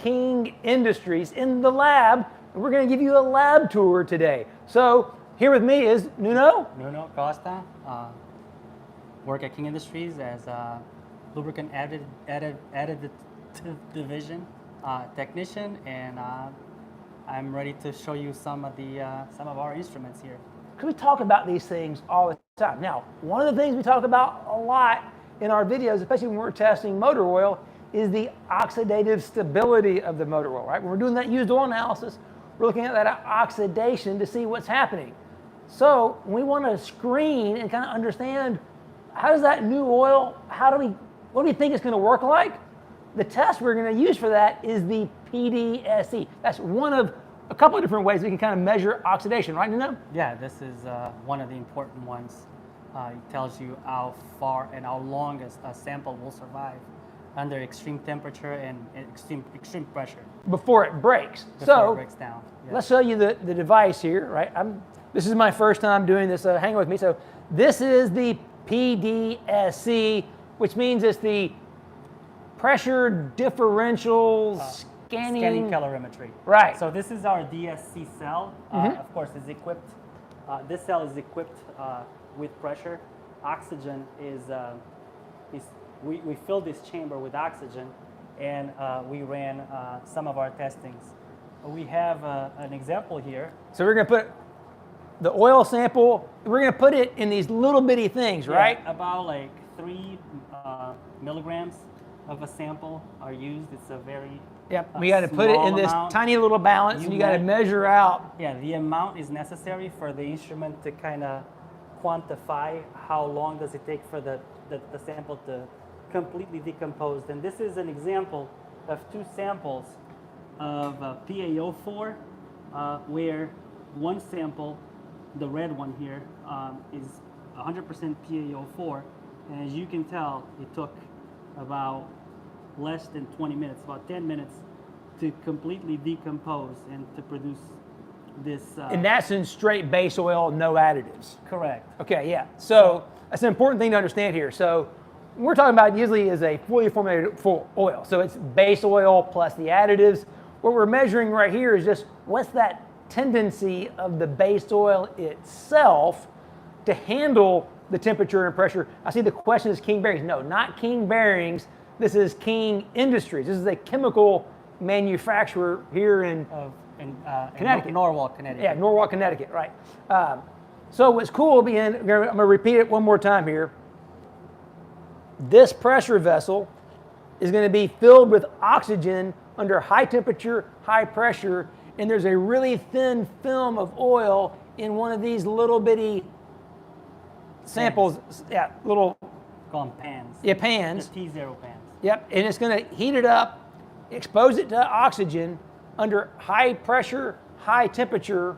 King Industries in the lab, and we're going to give you a lab tour today. So here with me is Nuno. Nuno Costa, work at King Industries as a lubricant additive division technician, and I'm ready to show you some of our instruments here. Because we talk about these things all the time. Now, one of the things we talk about a lot in our videos, especially when we're testing motor oil, is the oxidative stability of the motor oil, right? When we're doing that used oil analysis, we're looking at that oxidation to see what's happening. So we want to screen and kind of understand, how does that new oil, what do we think it's going to work like? The test we're going to use for that is the PDSE. That's one of a couple of different ways we can kind of measure oxidation, right, Nuno? Yeah, this is one of the important ones. It tells you how far and how long a sample will survive under extreme temperature and extreme pressure. Before it breaks. Before it breaks down. Yeah. Let's show you the device here, right? This is my first time doing this, hang with me. So this is the PDSE, which means it's the pressure differential scanning calorimetry. Right. So this is our DSC cell. Of course, is equipped. This cell is equipped with pressure. Oxygen is we filled this chamber with oxygen, and we ran some of our testings. We have an example here. So we're going to put the oil sample. We're going to put it in these little bitty things, right? About like 3 milligrams of a sample are used. It's a very we got to put it in this tiny little balance, and you got to measure out. Yeah, the amount is necessary for the instrument to kind of quantify how long does it take for the sample to completely decompose. And this is an example of 2 samples of PaO4, where one sample, the red one here, is 100% PaO4, and as you can tell, it took about less than 20 minutes, about 10 minutes, to completely decompose and to produce this. And that's in straight base oil, no additives. Correct. Okay, yeah. So that's an important thing to understand here. So we're talking about usually is a fully formulated full oil. So it's base oil plus the additives. What we're measuring right here is just what's that tendency of the base oil itself to handle the temperature and pressure. I see the question is King Bearings. No, not King Bearings. This is King Industries. This is a chemical manufacturer here in Connecticut. Norwalk, Connecticut. Yeah, Norwalk, Connecticut, right. So what's cool, I'm going to repeat it one more time here. This pressure vessel is going to be filled with oxygen under high temperature, high pressure, and there's a really thin film of oil in one of these little bitty samples. Yeah, little. Call them pans. Yeah, pans. The T0 pans. Yep, and it's going to heat it up, expose it to oxygen under high pressure, high temperature.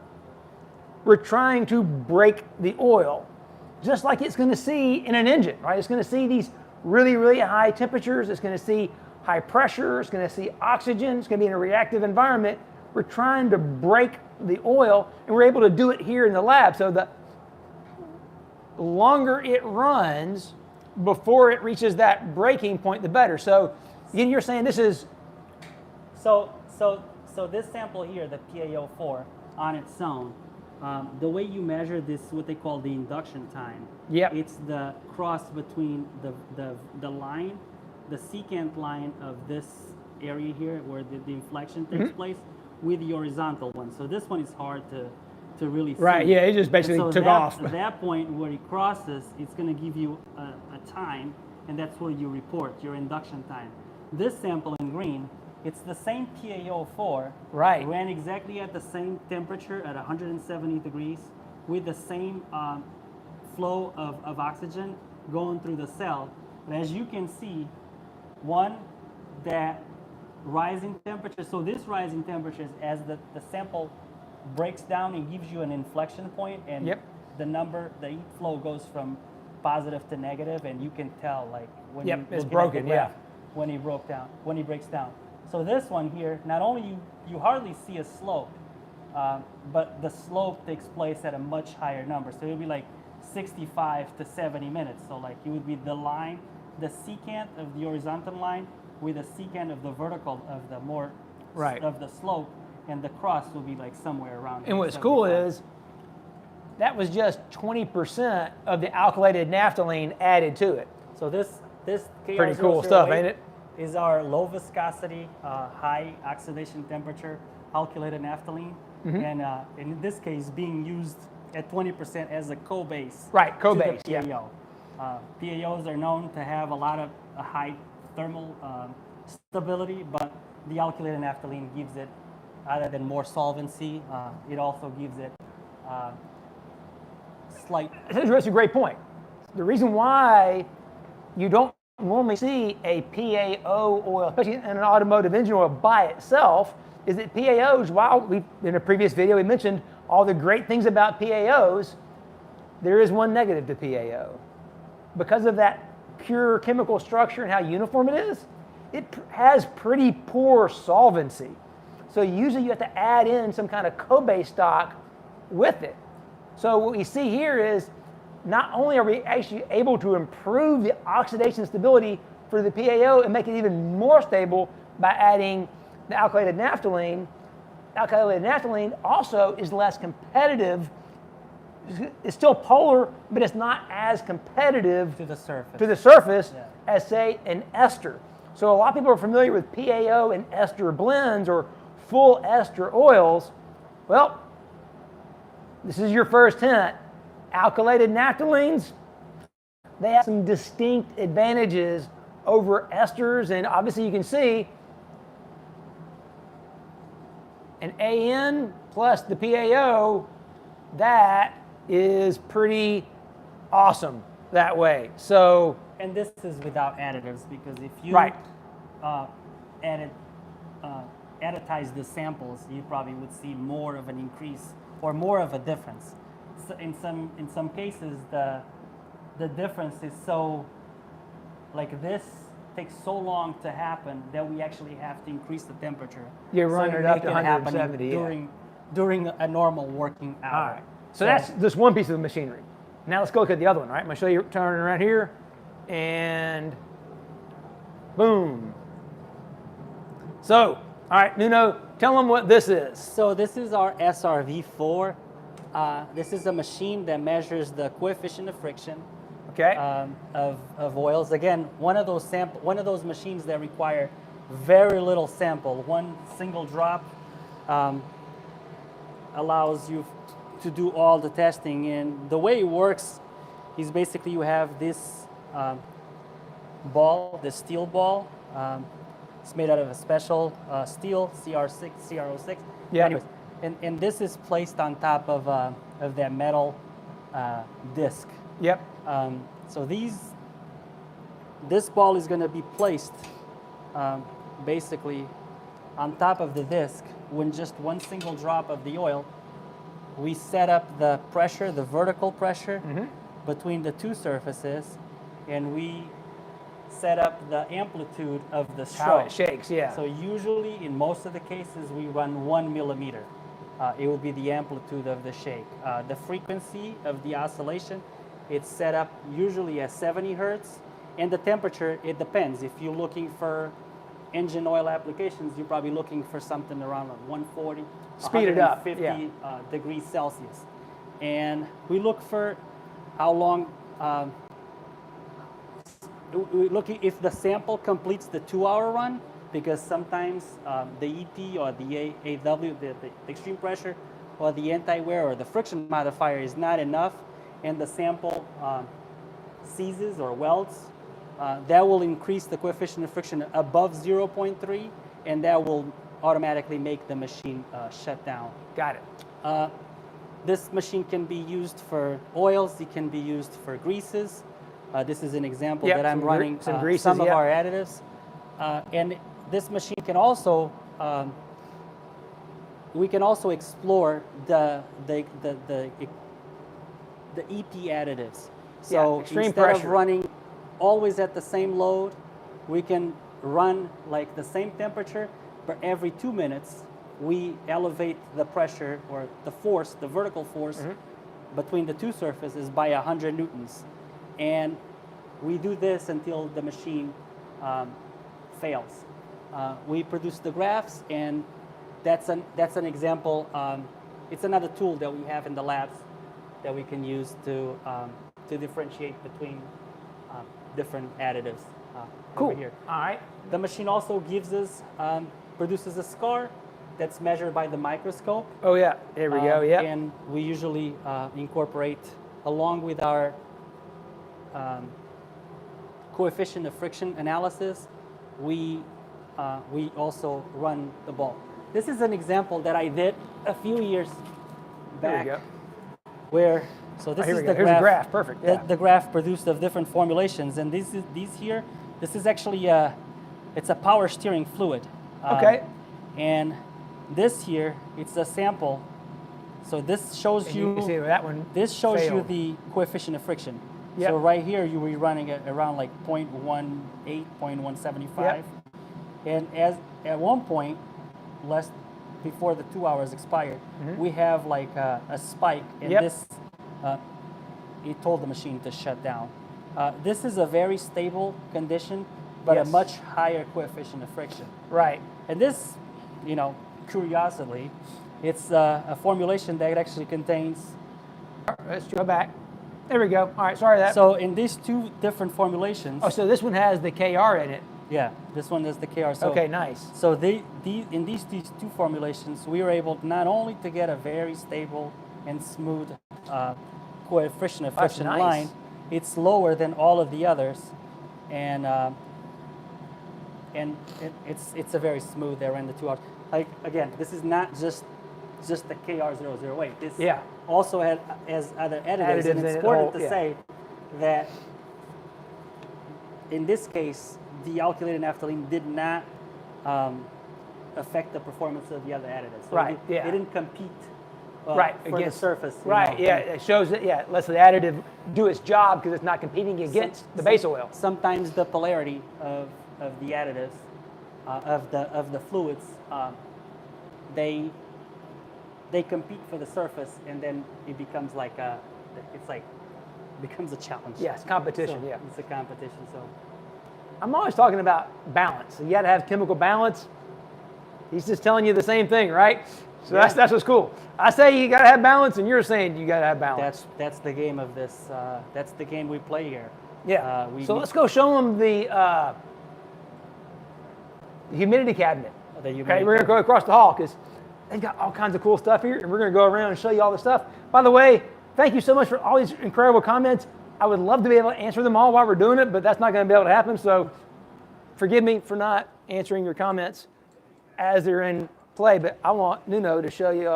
We're trying to break the oil, just like it's going to see in an engine, right? It's going to see these really, really high temperatures. It's going to see high pressure. It's going to see oxygen. It's going to be in a reactive environment. We're trying to break the oil, and we're able to do it here in the lab. So the longer it runs before it reaches that breaking point, the better. So again, you're saying this is... So this sample here, the PaO4, on its own, the way you measure this, what they call the induction time. Yep. It's the cross between the line, the secant line of this area here where the inflection takes place, with the horizontal one. So this one is hard to really see. Right, yeah, it just basically took off. At that point where it crosses, it's going to give you a time, and that's where you report your induction time. This sample in green, it's the same PaO4, right, ran exactly at the same temperature at 170 degrees with the same flow of oxygen going through the cell. But as you can see, that rising temperature, so this rising temperature is as the sample breaks down and gives you an inflection point, and the heat flow goes from positive to negative, and you can tell like when it's broken, when he breaks down. So this one here, not only you hardly see a slope, but the slope takes place at a much higher number. So it would be like 65 to 70 minutes. So like it would be the line, the secant of the horizontal line with the secant of the vertical, of the more Right. of the slope, and the crust will be like somewhere around. And what's cool 75. is that was just 20% of the alkylated naphthalene added to it. So this Pretty cool stuff, ain't it? Is our low viscosity, high oxidation temperature alkylated naphthalene, and in this case being used at 20% as a co-base. Right, co-base, to the PAO. PAOs are known to have a high thermal stability, but the alkylated naphthalene gives it, other than more solvency, it also gives it slight. That's a great point. The reason why you don't normally see a PAO oil, especially in an automotive engine oil by itself, is that PAOs, while in a previous video we mentioned all the great things about PAOs, there is one negative to PAO. Because of that pure chemical structure and how uniform it is, it has pretty poor solvency. So usually you have to add in some kind of co-base stock with it. So what we see here is not only are we actually able to improve the oxidation stability for the PAO and make it even more stable by adding the alkylated naphthalene. Alkylated naphthalene also is less competitive. It's still polar, but it's not as competitive to the surface, as, say, an ester. So a lot of people are familiar with PAO and ester blends or full ester oils. Well, this is your first hint. Alkylated naphthalenes, they have some distinct advantages over esters, and obviously you can see an AN plus the PAO, that is pretty awesome that way. So, and this is without additives, because if you additize the samples, you probably would see more of an increase or more of a difference. So in some cases, the difference is so, like this takes so long to happen that we actually have to increase the temperature. You run it up to 170 during a normal working hour. All right. So that's just one piece of the machinery. Now let's go look at the other one, right? I'm going to show you turning around here, and boom. So, all right, Nuno, tell them what this is. So this is our SRV4. This is a machine that measures the coefficient of friction of oils. Again, one of those machines that require very little sample. One single drop allows you to do all the testing. And the way it works is basically you have this ball, the steel ball. It's made out of a special steel, CR06. Yeah. Anyways, and this is placed on top of that metal disc. Yep. So this ball is going to be placed basically on top of the disc. When just one single drop of the oil, we set up the pressure, the vertical pressure between the two surfaces, and we set up the amplitude of the stroke. How it shakes, yeah. So usually, in most of the cases, we run 1 millimeter. It would be the amplitude of the shake. The frequency of the oscillation, it's set up usually at 70 hertz, and the temperature, it depends. If you're looking for engine oil applications, you're probably looking for something around 140, Speed it up, 150 degrees Celsius. And we look for how long, we look if the sample completes the 2-hour run, because sometimes the EP or the AW, the extreme pressure, or the anti-wear or the friction modifier is not enough, and the sample seizes or welds, that will increase the coefficient of friction above 0.3, and that will automatically make the machine shut down. Got it. This machine can be used for oils, it can be used for greases. This is an example that I'm running some greases, some of our additives. And this machine can also, we can also explore the EP additives. So extreme instead pressure. of running always at the same load, we can run like the same temperature, but every 2 minutes, we elevate the pressure or the force, the vertical force between the two surfaces by 100 newtons. And we do this until the machine fails. we produce the graphs, and that's an example. It's another tool that we have in the labs that we can use to differentiate between different additives Cool. over here. All right. The machine also gives us, produces a scar that's measured by the microscope. Oh yeah, there we go. Yeah. And we usually incorporate, along with our coefficient of friction analysis, we also run the ball. This is an example that I did a few years back. There we go. Where, so this Here is we the go. Here's graph. the graph. Perfect. Yeah. The graph produced of different formulations, and this is actually it's a power steering fluid. Okay. And this here, it's a sample. So this shows And you can see that one. this shows you failed. the coefficient of friction. Yep. So right here, you were running it around like 0.18, 0.175. Yep. And at one point, before the 2 hours expired, we have like a spike, and Yep. this, it told the machine to shut down. This is a very stable condition, but Yes. a much higher coefficient of friction. Right. And this, curiously, it's a formulation that actually contains. Let's go back. There we go. All right. Sorry that. So in these two different formulations. Oh, so this one has the KR in it. Yeah, this one is the KR. So, Okay. Nice. So in these two formulations, we were able not only to get a very stable and smooth coefficient of That's friction nice. line, it's lower than all of the others, and it's a very smooth there in the 2 hours. Like again, this is not just the KR008. This Yeah. also has other additives, Additives and in it's it, important to yeah. say that in this case, the alkylated naphthalene did not affect the performance of the other additives. So Right, It, yeah. it didn't compete Right, for against the surface. Right. Yeah. It shows that. Yeah. It lets the additive do its job because it's not competing against the base oil. Sometimes the polarity of the additives, of the fluids, they compete for the surface, and then it becomes becomes a challenge. Yes. Competition. So Yeah. It's a competition. So. I'm always talking about balance. You got to have chemical balance. He's just telling you the same thing, right? So Yeah. that's what's cool. I say you got to have balance, and you're saying you got to have balance. That's the game of this. That's the game we play here. Yeah. So we let's go show them the humidity cabinet. Okay, we're going to go across the hall because they've got all kinds of cool stuff here, and we're going to go around and show you all the stuff. By the way, thank you so much for all these incredible comments. I would love to be able to answer them all while we're doing it, but that's not going to be able to happen. So forgive me for not answering your comments as they're in play, but I want Nuno to show you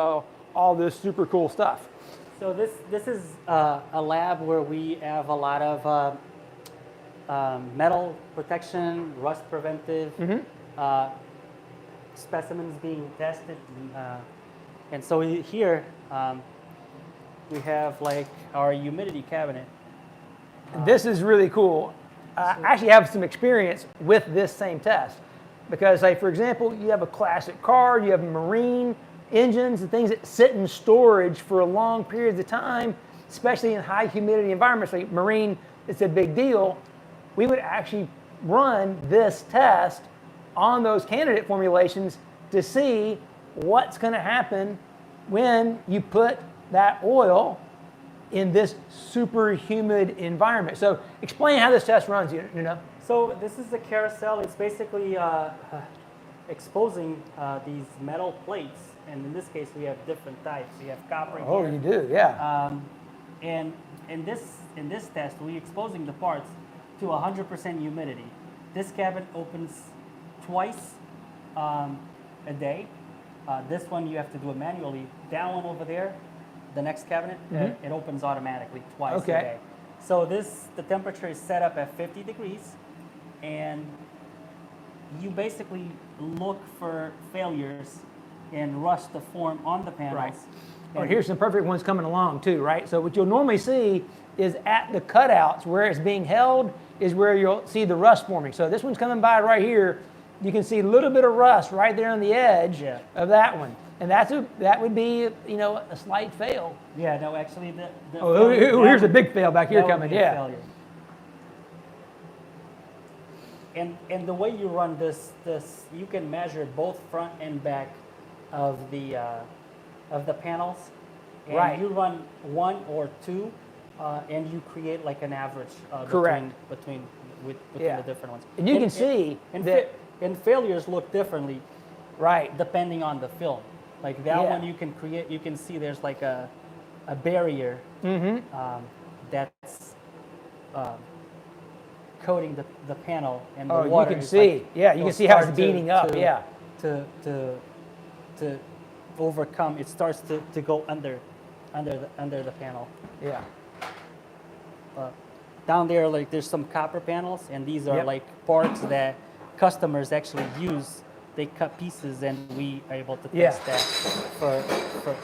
all this super cool stuff. So this is a lab where we have a lot of metal protection, rust preventive specimens being tested, and so here we have like our humidity cabinet. This is really cool. I actually have some experience with this same test because, like, for example, you have a classic car, you have marine engines and things that sit in storage for long periods of time, especially in high humidity environments. Like marine, it's a big deal. We would actually run this test on those candidate formulations to see what's going to happen when you put that oil in this super humid environment. So explain how this test runs, Nuno. So this is the carousel. It's basically exposing these metal plates, and in this case we have different types. We have copper here. Oh, you do, yeah. And in this test, we're exposing the parts to 100% humidity. This cabinet opens twice a day. This one you have to do it manually. That one over there, the next cabinet, it opens automatically twice a day. So the temperature is set up at 50 degrees, and you basically look for failures and rust to form on the panels. Right. And here's some perfect ones coming along too, right? So what you'll normally see is at the cutouts where it's being held is where you'll see the rust forming. So this one's coming by right here. You can see a little bit of rust right there on the edge of that one. And that would be, a slight fail. Yeah, no, actually here's a big fail back here coming, failure. and the way you run this you can measure both front and back of the panels, and Right. you run one or two, and you create like an average Correct. between Yeah. the different ones. And you can see and, that- and failures look differently Right. depending on the film. Like that Yeah. one, you can see there's like a barrier that's coating the panel, and the Oh, water. you can is see. like, Yeah, you will can see how it's start beating up. Yeah. To overcome, it starts to go under the panel. Yeah. Down there, like there's some copper panels, and these are Yep. like parts that customers actually use. They cut pieces, and we are able to Yeah. test that for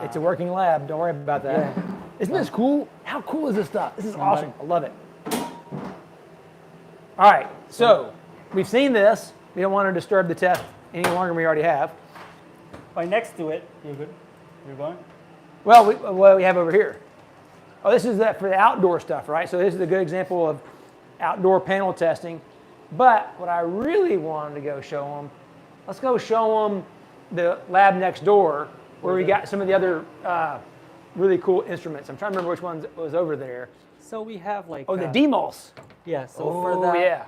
It's a working lab. Don't worry about that. Yeah. Isn't this cool? How cool is this stuff? This is Somebody- awesome. I love it. All right. So we've seen this. We don't want to disturb the test any longer than we already have. right next to it. You're good. You're going. Well, what we have over here. Oh, this is that for the outdoor stuff, right? So this is a good example of outdoor panel testing. But what I really wanted to go show them, let's go show them the lab next door where we got some of the other really cool instruments. I'm trying to remember which ones was over there. So we have like Oh, the Demulsibility. yeah. So Oh, for the yeah.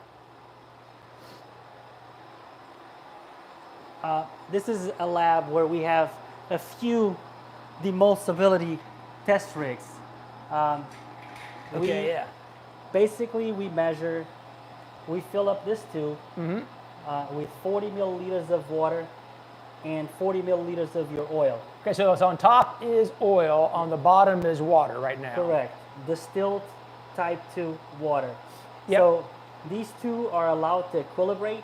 This is a lab where we have a few demulsibility test rigs. Okay, yeah. Basically, we fill up this tube with 40 milliliters of water and 40 milliliters of your oil. Okay, so it's on top is oil, on the bottom is water right now. Correct. Distilled type 2 water. Yep. So these two are allowed to equilibrate.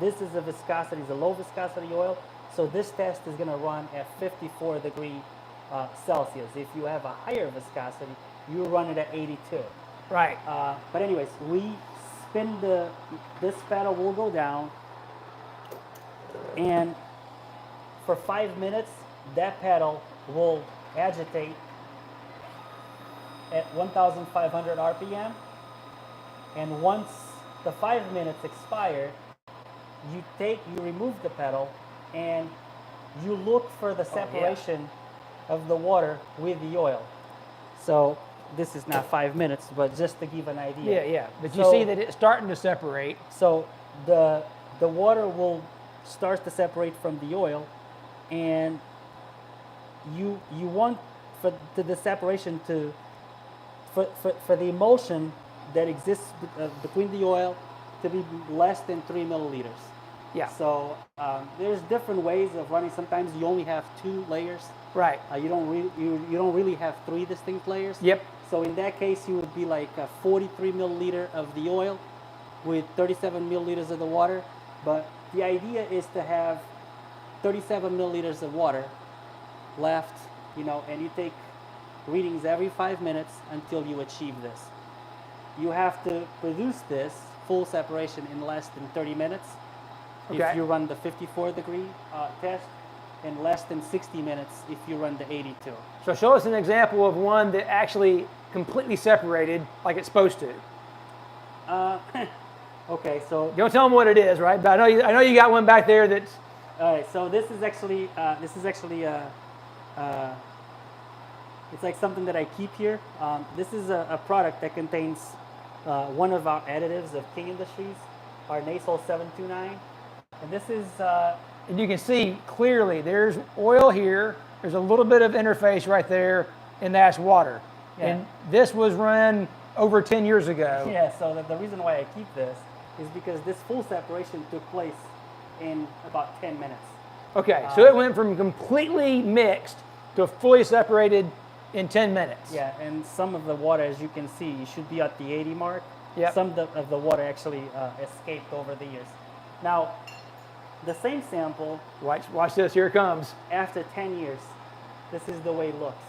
This is a viscosity, it's a low viscosity oil. So this test is going to run at 54 degrees Celsius. If you have a higher viscosity, you run it at 82. Right. But anyways, we spin this pedal will go down, and for 5 minutes, that pedal will agitate at 1,500 RPM. And once the 5 minutes expire, you remove the pedal, and you look for the separation of the water with the oil. So this is not 5 minutes, but just to give an idea. Yeah, yeah. But you So- see that it's starting to separate. So the water will start to separate from the oil, and you want for the separation for the emulsion that exists between the oil to be less than 3 milliliters. Yeah. So there's different ways of running. Sometimes you only have 2 layers. Right. You don't really have 3 distinct layers. Yep. So in that case, you would be like 43 milliliter of the oil with 37 milliliters of the water. But the idea is to have 37 milliliters of water left, and you take readings every 5 minutes until you achieve this. You have to produce this full separation in less than 30 minutes. Okay. If you run the 54 degree test, and less than 60 minutes if you run the 82. So show us an example of one that actually completely separated like it's supposed to. Okay, so Don't tell them what it is, right? But I know you got one back there that's. all right, so this is actually it's like something that I keep here. This is a product that contains one of our additives of King Industries, our Nasal 729, and this is. And you can see clearly there's oil here. There's a little bit of interface right there, and that's water. Yeah. And this was run over 10 years ago. Yeah, so the reason why I keep this is because this full separation took place in about 10 minutes. Okay, so it went from completely mixed to fully separated in 10 minutes. Yeah, and some of the water, as you can see, you should be at the 80 mark. Yep. Some of the water actually escaped over the years. Now, the same sample, Watch this, here it comes. after 10 years, this is the way it looks.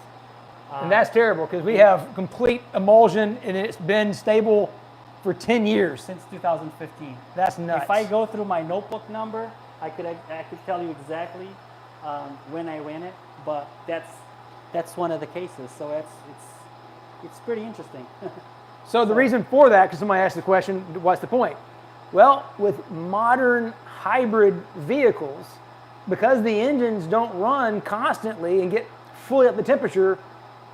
And that's terrible because we have complete emulsion and it's been stable for 10 years. Since 2015. That's nuts. If I go through my notebook number, I could tell you exactly when I ran it, but that's one of the cases. So it's pretty interesting. So the reason for that, because somebody asked the question, what's the point? Well, with modern hybrid vehicles, because the engines don't run constantly and get fully up to temperature,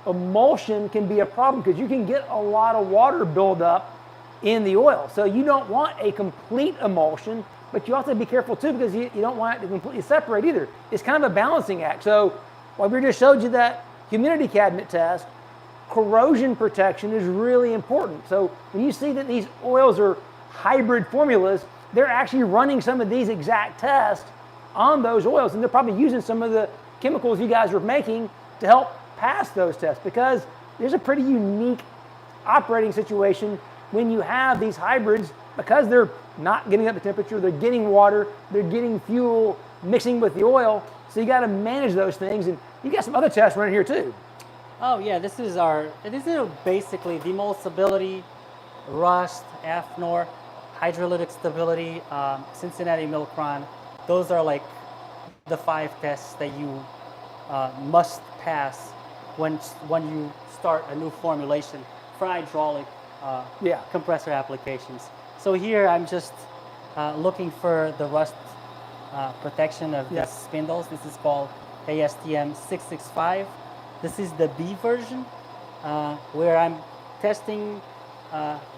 emulsion can be a problem because you can get a lot of water buildup in the oil. So you don't want a complete emulsion, but you also have to be careful too because you don't want it to completely separate either. It's kind of a balancing act. So while we just showed you that humidity cabinet test, corrosion protection is really important. So when you see that these oils are hybrid formulas, they're actually running some of these exact tests on those oils, and they're probably using some of the chemicals you guys are making to help pass those tests, because there's a pretty unique operating situation when you have these hybrids, because they're not getting up to temperature, they're getting water, they're getting fuel mixing with the oil, so you got to manage those things. And you got some other tests running here too. Oh yeah, this is basically demulsibility, rust, AFNOR, hydrolytic stability, Cincinnati milk run. Those are like the 5 tests that you must pass when you start a new formulation for hydraulic compressor applications. So here I'm just looking for the rust protection of these spindles. This is called ASTM 665. This is the B version, where I'm testing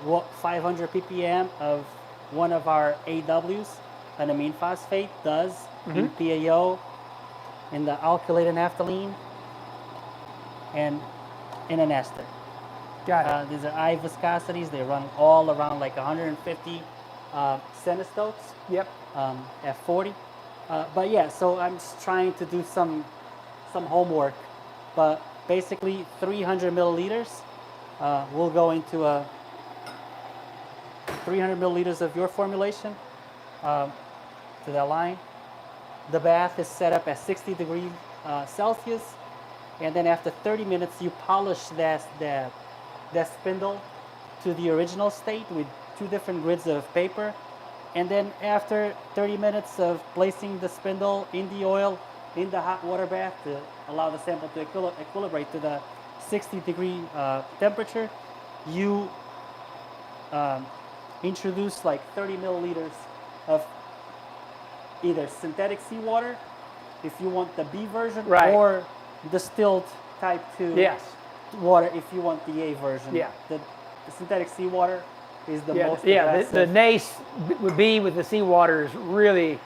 what 500 ppm of one of our AWs, an amine phosphate, does in PAO, in the alkylated naphthalene, and in an ester. Got it. These are I viscosities. They run all around like 150 centistokes. Yep. At 40. But yeah, so I'm just trying to do some homework. But basically 300 milliliters will go into a 300 milliliters of your formulation to that line. The bath is set up at 60 degrees Celsius, and then after 30 minutes you polish that spindle to the original state with 2 different grids of paper. And then after 30 minutes of placing the spindle in the oil in the hot water bath to allow the sample to equilibrate to the 60-degree temperature, you introduce like 30 milliliters of either synthetic seawater, if you want the B version, or distilled type 2 water if you want the A version. Yeah. The synthetic seawater is the most aggressive. The NACE would be with the seawater is really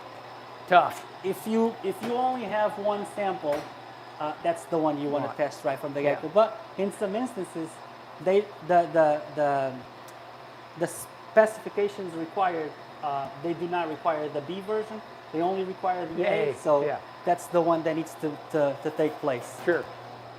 tough. If you only have one sample, that's the one you want to test right from the get-go. But in some instances, the specifications required, they do not require the B version. They only require the A. So that's the one that needs to take place. Sure.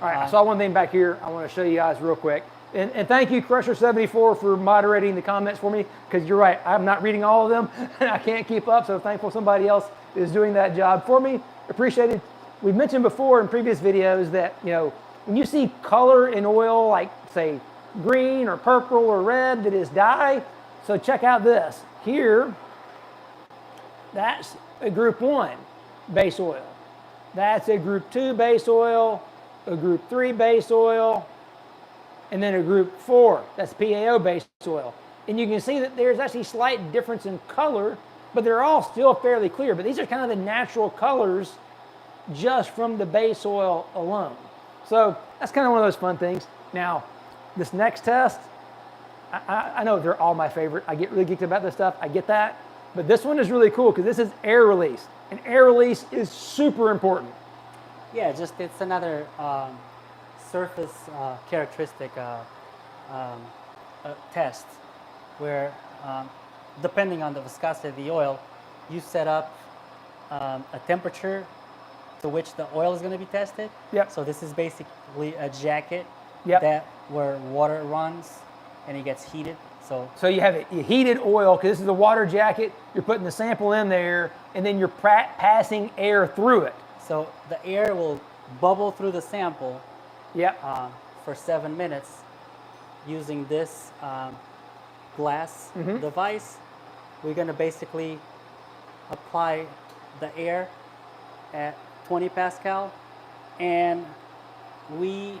All right, I saw one thing back here I want to show you guys real quick. And thank you, Crusher74, for moderating the comments for me, because you're right, I'm not reading all of them, and I can't keep up, so thankful somebody else is doing that job for me. Appreciate it. We've mentioned before in previous videos that, when you see color in oil, like, say, green or purple or red, that is dye. So check out this. Here, that's a group 1 base oil. That's a group 2 base oil, a group 3 base oil, and then a group 4, that's PAO base oil. And you can see that there's actually slight difference in color, but they're all still fairly clear. But these are kind of the natural colors just from the base oil alone. So that's kind of one of those fun things. Now, this next test, I know they're all my favorite. I get really geeked about this stuff. I get that. But this one is really cool because this is air release. And air release is super important. Yeah, it's another surface characteristic test where, depending on the viscosity of the oil, you set up a temperature to which the oil is going to be tested. Yep. So this is basically a jacket Yep. where water runs and it gets heated. So you have a heated oil, because this is the water jacket. You're putting the sample in there, and then you're passing air through it. So the air will bubble through the sample. Yep. For 7 minutes using this glass device. We're going to basically apply the air at 20 Pascal, and we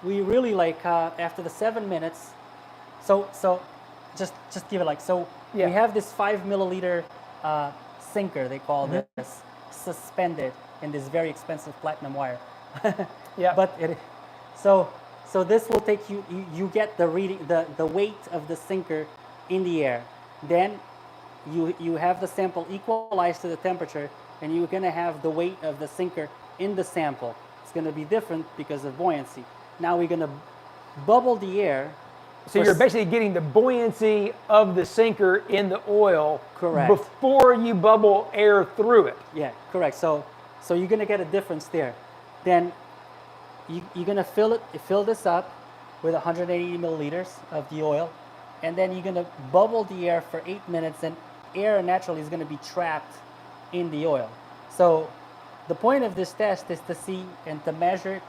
we really like after the 7 minutes. So just give it like so. Yeah. We have this 5 milliliter sinker, they call Mm-hmm. this, suspended in this very expensive platinum wire. Yeah. But so this will take you get the reading, the weight of the sinker in the air. Then you have the sample equalized to the temperature, and you're going to have the weight of the sinker in the sample. It's going to be different because of buoyancy. Now we're going to bubble the air. So you're basically getting the buoyancy of the sinker in the oil. Correct. Before you bubble air through it. Yeah, correct. So you're going to get a difference there. Then you're going to fill this up with 180 milliliters of the oil, and then you're going to bubble the air for 8 minutes, and air naturally is going to be trapped in the oil. So the point of this test is to see and to measure,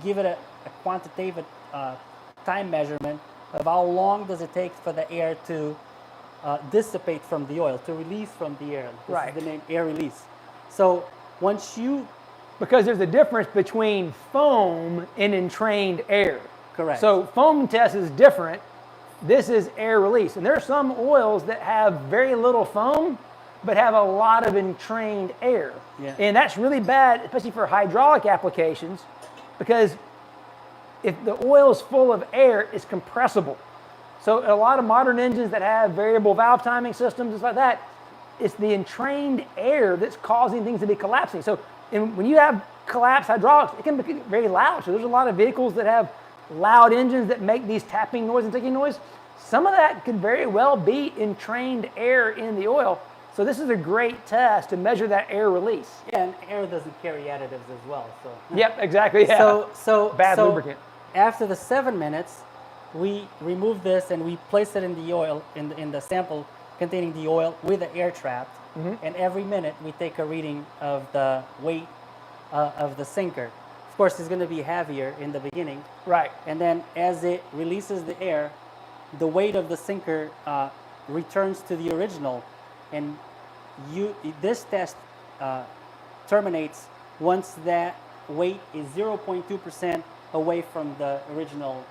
give it a quantitative time measurement of how long does it take for the air to dissipate from the oil, to release from the air. This Right. is the name air release. So once you... Because there's a difference between foam and entrained air. Correct. So foam test is different. This is air release. And there are some oils that have very little foam, but have a lot of entrained air. Yeah. And that's really bad, especially for hydraulic applications, because if the oil is full of air, it's compressible. So a lot of modern engines that have variable valve timing systems, it's like that, it's the entrained air that's causing things to be collapsing. So when you have collapsed hydraulics, it can be very loud. So there's a lot of vehicles that have loud engines that make these tapping noise and ticking noise. Some of that could very well be entrained air in the oil. So this is a great test to measure that air release. Yeah, and air doesn't carry additives as well. So Yep, exactly. Yeah. So Bad lubricant. After the 7 minutes, we remove this and we place it in the oil, in the sample containing the oil with the air trapped. Mm-hmm. And every minute we take a reading of the weight of the sinker. Of course, it's going to be heavier in the beginning. Right. And then as it releases the air, the weight of the sinker returns to the original. And this test terminates once that weight is 0.2% away from the original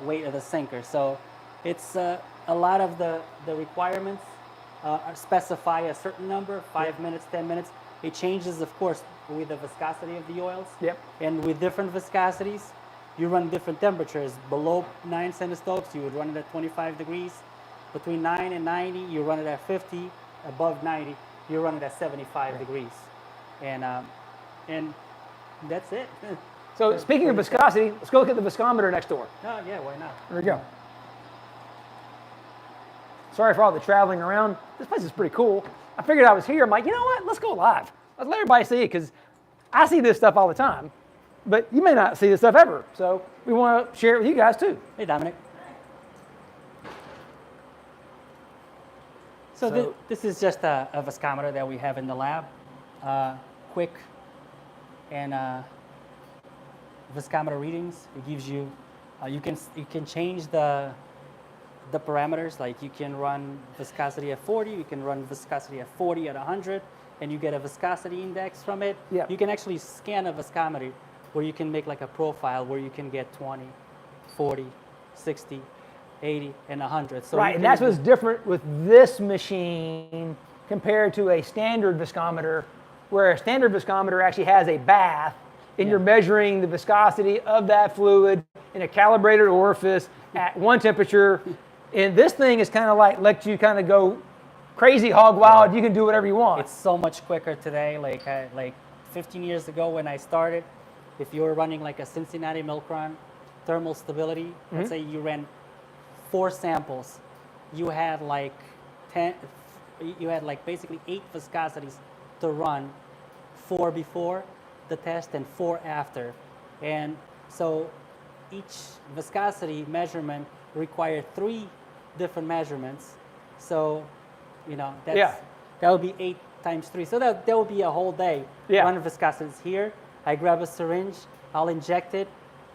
weight of the sinker. So it's a lot of the requirements specify a certain number, 5 minutes, 10 minutes. It changes, of course, with the viscosity of the oils. Yep. And with different viscosities, you run different temperatures. Below 9 centistokes, you would run it at 25 degrees. Between 9 and 90, you run it at 50. Above 90, you run it at 75 degrees. And that's it. So speaking of viscosity, let's go look at the viscometer next door. Oh, yeah, why not? There we go. Sorry for all the traveling around. This place is pretty cool. I figured I was here. I'm like, you know what? Let's go live. Let's let everybody see it, because I see this stuff all the time, but you may not see this stuff ever. So we want to share it with you guys too. Hey, Dominic. So this is just a viscometer that we have in the lab. Quick and viscometer readings. It gives you, you can change the parameters. Like you can run viscosity at 40, you can run viscosity at 40 at 100, and you get a viscosity index from it. Yeah. You can actually scan a viscometer where you can make like a profile where you can get 20, 40, 60, 80, and 100. So right, and that's what's different with this machine compared to a standard viscometer, where a standard viscometer actually has a bath, and you're measuring the viscosity of that fluid in a calibrated orifice at one temperature. And this thing is kind of like lets you kind of go crazy hog wild. You can do whatever you want. It's so much quicker today. Like 15 years ago when I started, if you were running like a Cincinnati milk run, thermal stability, let's say you ran 4 samples, you had like basically 8 viscosities to run, 4 before the test and 4 after. And so each viscosity measurement required 3 different measurements. So, that would be 8 times 3. So that would be a whole day. Running viscosities here. I grab a syringe, I'll inject it,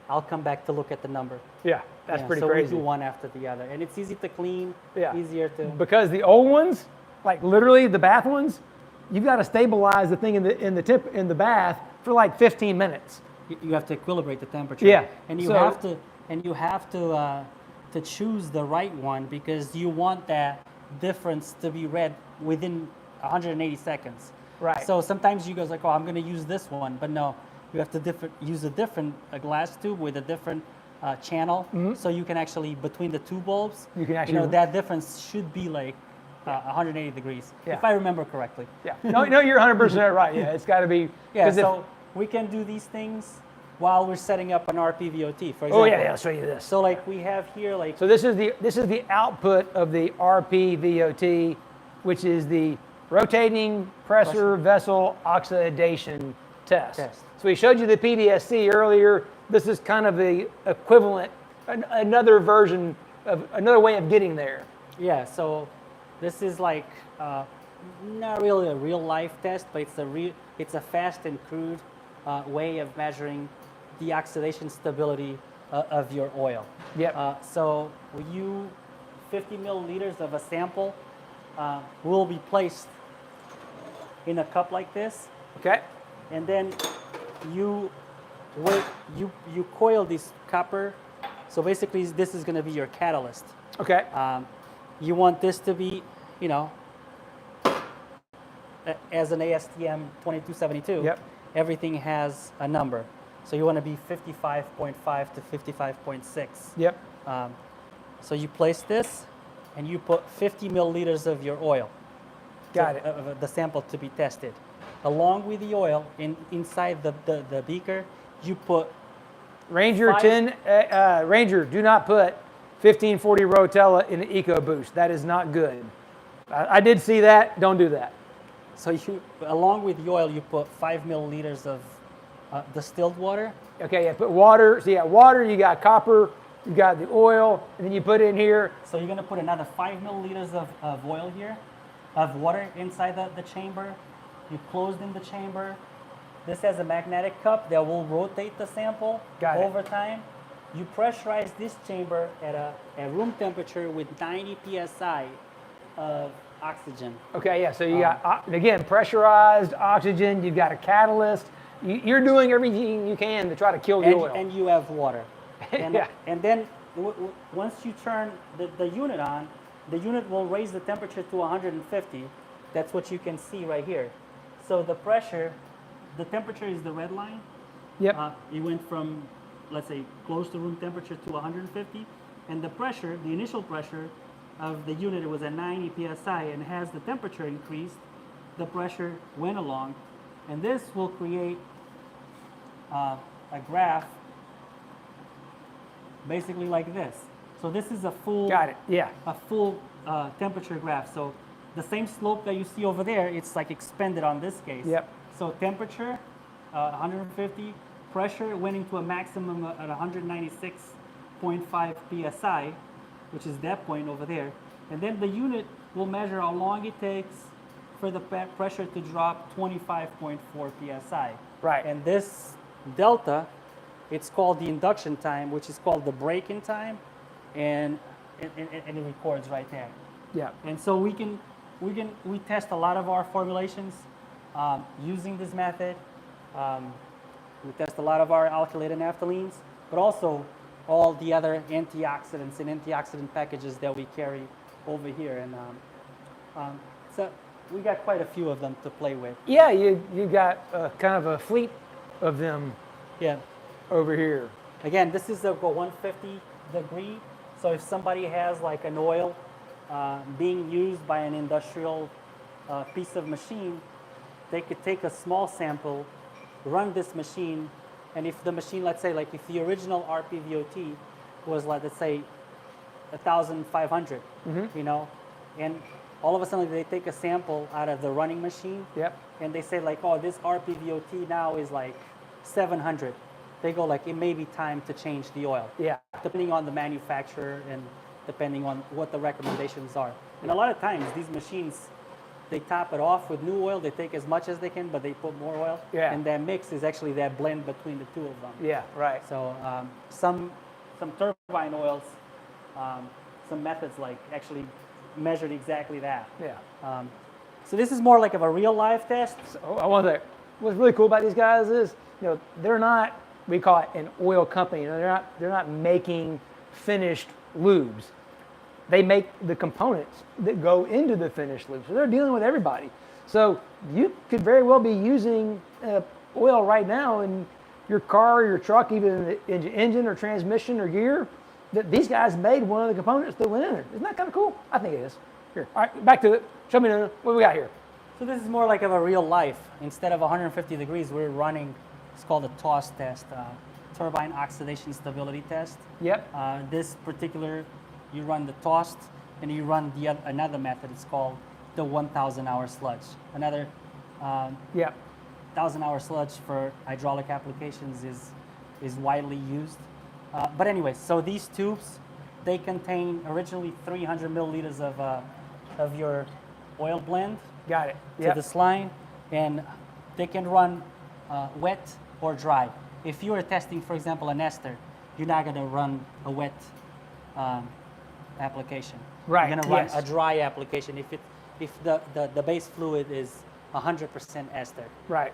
I'll come back to look at the number. Yeah, that's pretty so crazy. So we do one after the other. And it's easy to clean, easier to... Because the old ones, like literally the bath ones, you've got to stabilize the thing in the bath for like 15 minutes. you have to equilibrate the temperature. Yeah. And you So- have to choose the right one because you want that difference to be read within 180 seconds. Right. So sometimes you guys like, oh, I'm going to use this one, but no, you have to use a different glass tube with a different channel, so you can actually between the two bulbs, You can actually- that difference should be like 180 degrees, Yeah. if I remember correctly. Yeah. No, you're 100% right. Yeah, it's got to be. Yeah, 'cause if- so we can do these things while we're setting up an RPVOT, for example. oh yeah, I'll show you this. So like we have here, like So this is the output of the RPVOT, which is the rotating pressure vessel oxidation test. So we showed you the PDSC earlier. This is kind of the equivalent, another version of another way of getting there. yeah, so this is like not really a real life test, but it's a fast and crude way of measuring the oxidation stability of your oil. Yep. So 50 milliliters of a sample will be placed in a cup like this, Okay. and then you coil this copper. So basically, this is going to be your catalyst. Okay. You want this to be, as an ASTM 2272. Yep. Everything has a number. So you want to be 55.5 to 55.6. Yep. So you place this, and you put 50 milliliters of your oil. Got it. Of the sample to be tested. Along with the oil, inside the beaker, you put Ranger 10. Ranger, do not put 1540 Rotella in the EcoBoost. That is not good. I did see that. Don't do that. So along with the oil, you put 5 milliliters of distilled water. Okay, yeah, put water. So you got water, you got copper, you got the oil, and then you put in here. So you're going to put another 5 milliliters of oil here, of water inside the chamber. You closed in the chamber. This has a magnetic cup that will rotate the sample Got it. over time. You pressurize this chamber at room temperature with 90 psi of oxygen. Okay, yeah, so you got, again, pressurized oxygen, you've got a catalyst. You're doing everything you can to try to kill the oil. And you have water. And, Yeah. and then once you turn the unit on, the unit will raise the temperature to 150. That's what you can see right here. So the pressure, the temperature is the red line. Yep. It went from, let's say, close to room temperature to 150. And the pressure, the initial pressure of the unit was at 90 psi. And as the temperature increased, the pressure went along. And this will create a graph basically like this. So this is a full, Got it, yeah. a full temperature graph. So the same slope that you see over there, it's like expanded on this case. Yep. So temperature, 150, pressure went into a maximum at 196.5 psi, which is that point over there. And then the unit will measure how long it takes for the pressure to drop 25.4 psi. Right. And this delta, it's called the induction time, which is called the break-in time, and it records right there. Yeah. And so we test a lot of our formulations using this method. We test a lot of our alkylated naphthalenes, but also all the other antioxidants and antioxidant packages that we carry over here. And so we got quite a few of them to play with. Yeah, you got kind of a fleet of them Yeah. over here. Again, this is a 150 degree. So if somebody has like an oil being used by an industrial piece of machine, they could take a small sample, run this machine, and if the machine, let's say, like if the original RPVOT was, like, let's say, 1,500, and all of a sudden they take a sample out of the running machine, Yep. and they say like, oh, this RPVOT now is like 700. They go like, it may be time to change the oil. Yeah. Depending on the manufacturer and depending on what the recommendations are. And a lot of times these machines, they top it off with new oil. They take as much as they can, but they put more oil. Yeah. And that mix is actually that blend between the two of them. Yeah, right. So some turbine oils, some methods like actually measured exactly that. Yeah. So this is more like of a real life test. So I want to say, what's really cool about these guys is, they're not we call it an oil company. You know, they're not making finished lubes. They make the components that go into the finished lube. So they're dealing with everybody. So you could very well be using oil right now in your car, your truck, even in the engine or transmission or gear, that these guys made one of the components that went in there. Isn't that kind of cool? I think it is. Here, all right, back to it. Show me what we got here. So this is more like of a real life. Instead of 150 degrees, we're running, it's called a TOS test, turbine oxidation stability test. Yep. This particular, you run the TOS, and you run another method. It's called the 1,000-hour sludge. Another 1,000-hour sludge for hydraulic applications is widely used. But anyway, so these tubes, they contain originally 300 milliliters of your oil blend. Got it. To this line, and they can run wet or dry. If you are testing, for example, an ester, you're not going to run a wet application. Right. You're going to run a dry application if the base fluid is 100% ester. Right.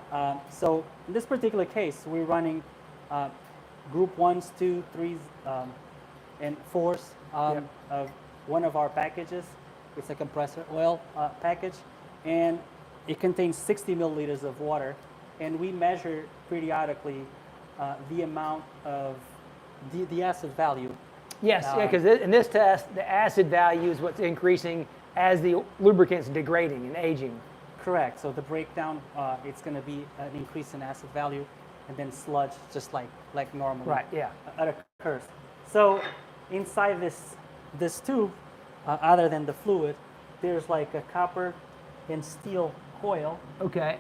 So in this particular case, we're running group 1s, 2, 3s, and 4s of one of our packages. It's a compressor oil package, and it contains 60 milliliters of water, and we measure periodically the amount of the acid value. Yes, because in this test, the acid value is what's increasing as the lubricant's degrading and aging. Correct. So the breakdown, it's going to be an increase in acid value, and then sludge, just like normal. Right. Yeah. Occurs. So inside this tube, other than the fluid, there's like a copper and steel coil. Okay.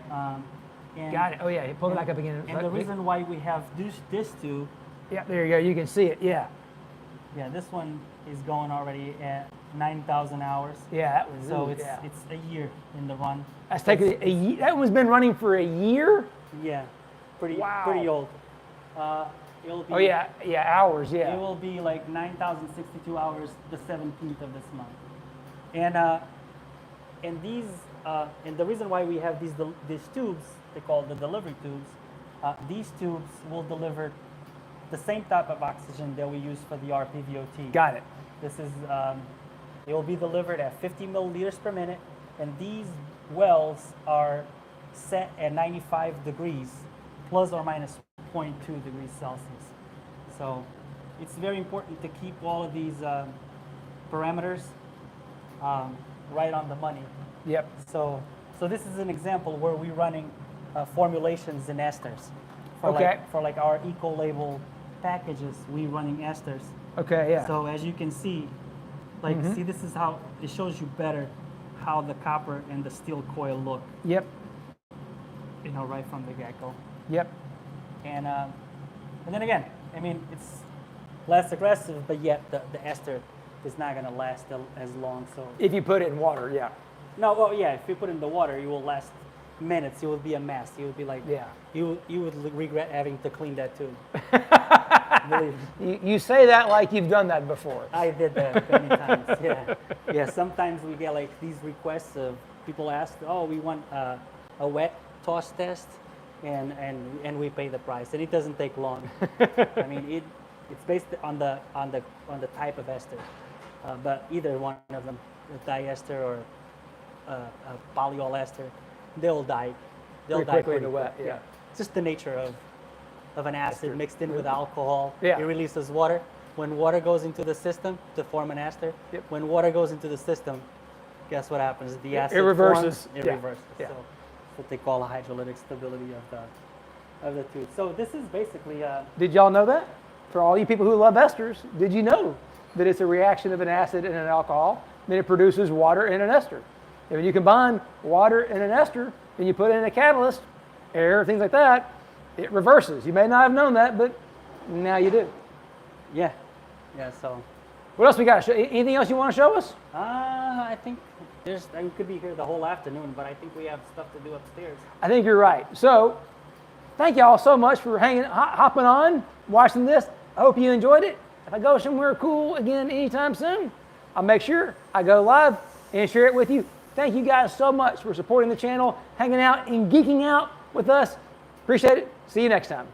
And got it. Oh yeah, you pull it back up again. And the reason why we have this tube. Yeah, there you go. You can see it. Yeah. Yeah, this one is going already at 9,000 hours. Yeah, that was. So it's a year in the run. That's taking a year. That one's been running for a year. Yeah, pretty old. It'll be, hours. Yeah. It will be like 9,062 hours the 17th of this month, and these and the reason why we have these tubes, they call the delivery tubes. These tubes will deliver the same type of oxygen that we use for the RPVOT. Got it. This is it will be delivered at 50 milliliters per minute, and these wells are set at 95 degrees, plus or minus 0.2 degrees Celsius. So it's very important to keep all of these parameters right on the money. Yep. So this is an example where we're running formulations in esters. For like our eco-label packages, we're running esters. Okay, yeah. So as you can see, see, this is how it shows you better how the copper and the steel coil look. Yep. You know, right from the get-go. Yep. And then again, I mean, it's less aggressive, but yet the ester is not going to last as long. So if you put it in water, yeah. No, well, yeah. If you put it in the water, it will last minutes. It would be a mess. It would be like you would regret having to clean that tube. Believe me. You say that like you've done that before. I did that many times. Yeah. Sometimes we get like these requests of people ask, "Oh, we want a wet TOS test," and we pay the price, and it doesn't take long. I mean, it's based on the type of ester, but either one of them, a diester or a polyol ester, they'll die. They'll die quickly in the wet. Yeah. It's just the nature of an acid mixed in with alcohol. Yeah. It releases water. When water goes into the system to form an ester, when water goes into the system, guess what happens? The acid reverses. Forms, it reverses. Yeah. So that's what they call a hydrolytic stability of the tube. So this is basically. Did y'all know that? For all you people who love esters, did you know that it's a reaction of an acid and an alcohol? Then it produces water and an ester. And when you combine water and an ester, and you put in a catalyst, air, things like that, it reverses. You may not have known that, but now you do. Yeah. So. What else we got? Anything else you want to show us? I think we could be here the whole afternoon, but I think we have stuff to do upstairs. I think you're right. So, thank y'all so much for hopping on, watching this. I hope you enjoyed it. If I go somewhere cool again anytime soon, I'll make sure I go live and share it with you. Thank you guys so much for supporting the channel, hanging out and geeking out with us. Appreciate it. See you next time.